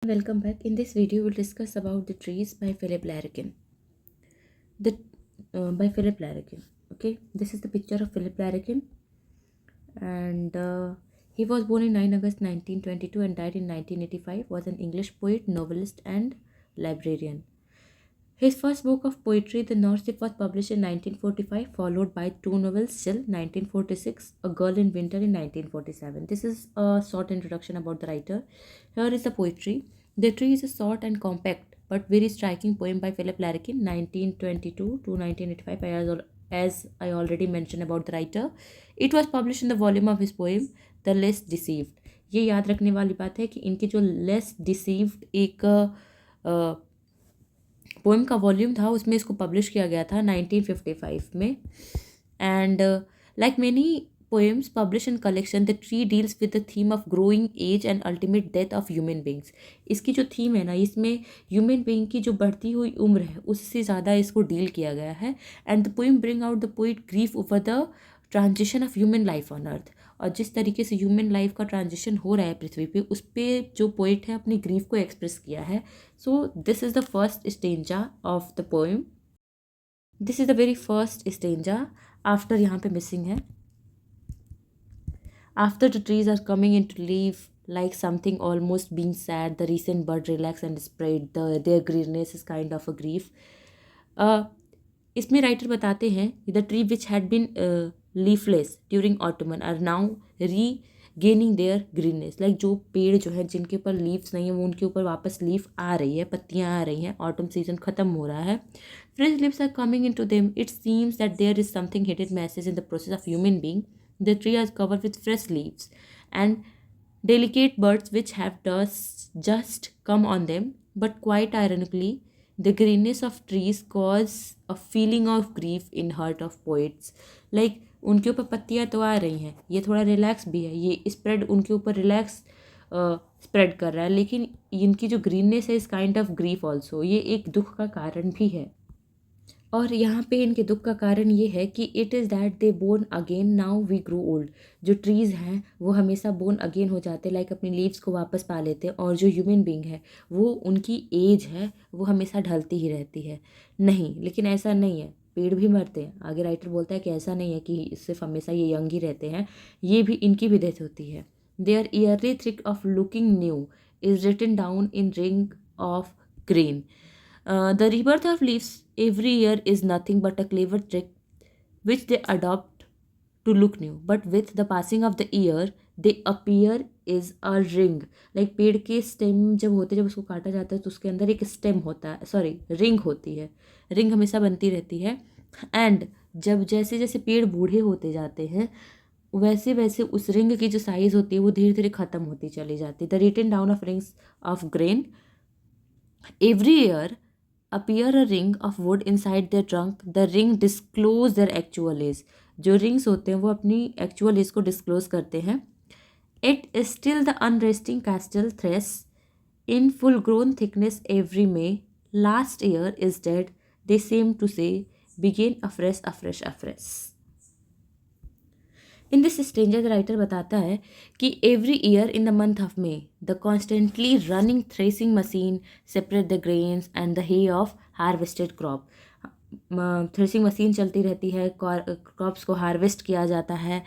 Welcome back. In this video, we'll discuss about The Trees by Philip Larkin. By Philip Larkin. Okay, this is the picture of Philip Larkin, and he was born in 9 August 1922 and died in 1985. Was an English poet, novelist, and librarian. His first book of poetry, The North Ship, was published in 1945, followed by two novels, Still 1946, A Girl in Winter in 1947. This is a short introduction about the writer. Here is the poetry. The Tree is a short and compact but very striking poem by Philip Larkin, 1922 to 1985, as I already mentioned about the writer. It was published in the volume of his poem, The Less Deceived. ये याद रखने वाली बात है कि इनकी जो less deceived एक पोएम का वॉल्यूम था उसमें इसको पब्लिश किया गया था 1955 में. And like many poems published in collection, The Tree deals with the theme of growing age and ultimate death of human beings. इसकी जो थीम है ना, इसमें ह्यूमन बीइंग की जो बढ़ती हुई उम्र है उससे ज़्यादा इसको डील किया गया है. And the poem bring out the poet grief over the transition of human life on earth. और जिस तरीके से ह्यूमन लाइफ का ट्रांजिशन हो रहा है पृथ्वी पे, उस पर जो पोइट है अपनी ग्रीफ को एक्सप्रेस किया है. So this is the first stanza of the poem. This is the very first stanza. After यहाँ पे मिसिंग है. After the trees are coming into leaf, like something almost being sad, the recent bud relax and spread. Their greenness is kind of a grief. इसमें writer बताते हैं the tree which had been leafless during autumn are now regaining their greenness. Like जो पेड़ जो है जिनके ऊपर leaves नहीं है वो उनके ऊपर वापस लीफ आ रही है, पत्तियाँ आ रही हैं. ऑटम सीजन ख़त्म हो रहा है. Fresh leaves are coming in to them. It seems that there is something hidden message in the process of human being. The tree is covered with fresh leaves and delicate buds which have just come on them. But quite ironically, the greenness of trees cause a feeling of grief in heart of poets. Like उनके ऊपर पत्तियाँ तो आ रही हैं, ये थोड़ा relax भी है, ये स्प्रेड उनके ऊपर रिलैक्स स्प्रेड कर रहा है, लेकिन इनकी जो ग्रीननेस है इस काइंड ऑफ ग्रीफ ऑल्सो, ये एक दुख का कारण भी है. और यहाँ पे इनके दुख का कारण ये है कि it is that they born again now we grow old. जो ट्रीज़ हैं वो हमेशा बोर्न अगेन हो जाते, लाइक अपनी लीव्स को वापस पा लेते. और जो ह्यूमन बींग है वो उनकी एज है वो हमेशा ढलती ही रहती है. नहीं, लेकिन ऐसा नहीं है, पेड़ भी मरते हैं. आगे राइटर बोलता है कि ऐसा नहीं है कि सिर्फ हमेशा ये यंग ही रहते हैं, ये भी इनकी भी डेथ होती है. There early trick of looking new is written down in ring of green. The rebirth of leaves every year is nothing but a clever trick which they adopt to look new. But with the passing of the year, they appear is a ring. Like पेड़ के stem जब होते, जब उसको काटा जाता है तो उसके अंदर एक स्टेम होता है, सॉरी रिंग होती है. रिंग हमेशा बनती रहती है. एंड जब जैसे जैसे पेड़ बूढ़े होते जाते हैं वैसे वैसे उस रिंग की जो साइज़ होती है वो धीरे धीरे ख़त्म होती चली जाती है. The written down of rings of grain every year appear a ring of wood inside their trunk. The ring disclose their actual age. जो rings होते हैं वो अपनी actual age को disclose करते हैं. It is still the unresting castle thresh in full grown thickness every May. Last year is dead, they seem to say, begin afresh, afresh, afresh. In this stranger the writer बताता है कि every year in the month of May the constantly running threshing machine separate the grains and the hay of harvested crop. Threshing machine चलती रहती है, crops को harvest किया जाता है.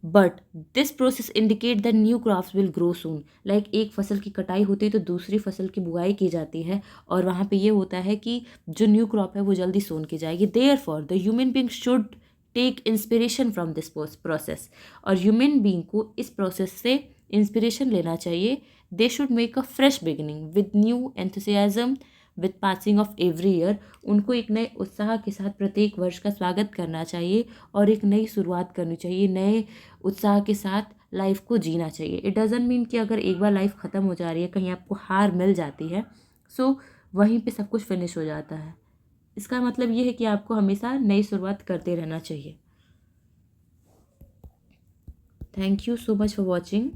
But this process indicate the new crops will grow soon. Like एक फसल की कटाई होती है तो दूसरी फसल की बुआई की जाती है, और वहाँ पे ये होता है कि जो न्यू क्रॉप है वो जल्दी सोन की जाएगी. Therefore the human being should take inspiration from this process. और ह्यूमन बीइंग को इस प्रोसेस से इंस्पिरेशन लेना चाहिए. They should make a fresh beginning with new enthusiasm with passing of every year. उनको एक नए उत्साह के साथ प्रत्येक वर्ष का स्वागत करना चाहिए और एक नई शुरुआत करनी चाहिए. नए उत्साह के साथ लाइफ को जीना चाहिए. इट डजंट मीन कि अगर एक बार लाइफ ख़त्म हो जा रही है, कहीं आपको हार मिल जाती है, सो वहीं पे सब कुछ फिनिश हो जाता है. इसका मतलब ये है कि आपको हमेशा नई शुरुआत करते रहना चाहिए. Thank you so much for watching.